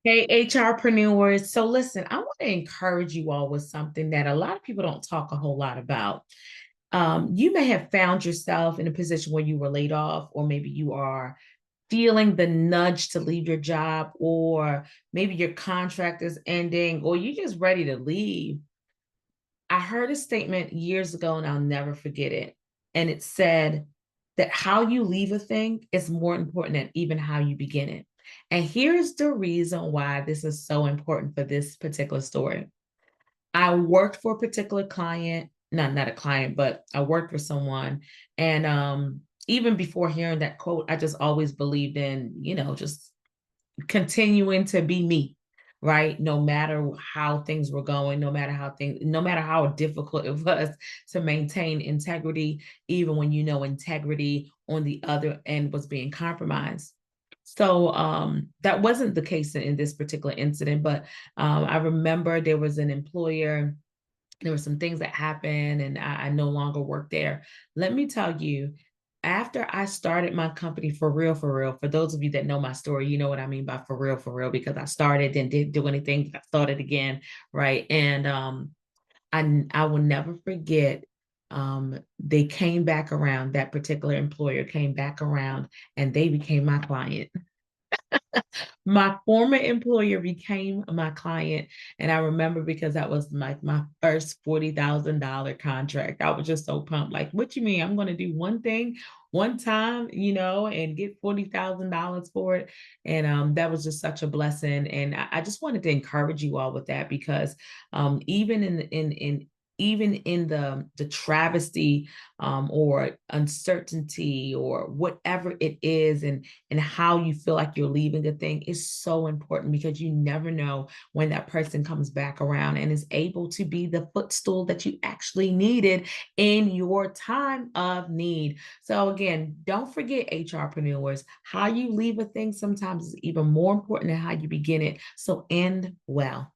Hey, HRpreneurs. So listen, I want to encourage you all with something that a lot of people don't talk a whole lot about. You may have found yourself in a position where you were laid off, or maybe you are feeling the nudge to leave your job, or maybe your contract is ending, or you're just ready to leave. I heard a statement years ago and I'll never forget it. And it said that how you leave a thing is more important than even how you begin it. And here's the reason why this is so important for this particular story. I worked for a particular client, not a client, but I worked for someone. And even before hearing that quote, I just always believed in, just continuing to be me, right? No matter how things were going, no matter how difficult it was to maintain integrity, even when integrity on the other end was being compromised. So that wasn't the case in this particular incident, but I remember there was an employer, there were some things that happened, and I no longer work there. Let me tell you, after I started my company for real, for those of you that know my story, you know what I mean by for real, because I started and didn't do anything, I started again, right? And I will never forget. They came back around. That particular employer came back around, and they became my client. My former employer became my client. And I remember because that was my first $40,000 contract. I was just so pumped. Like, what you mean? I'm going to do one thing one time, and get $40,000 for it. And that was just such a blessing. And I just wanted to encourage you all with that because even even in the travesty or uncertainty or whatever it is, and how you feel like you're leaving a thing is so important because you never know when that person comes back around and is able to be the footstool that you actually needed in your time of need. So again, don't forget, HRpreneurs, how you leave a thing sometimes is even more important than how you begin it. So end well.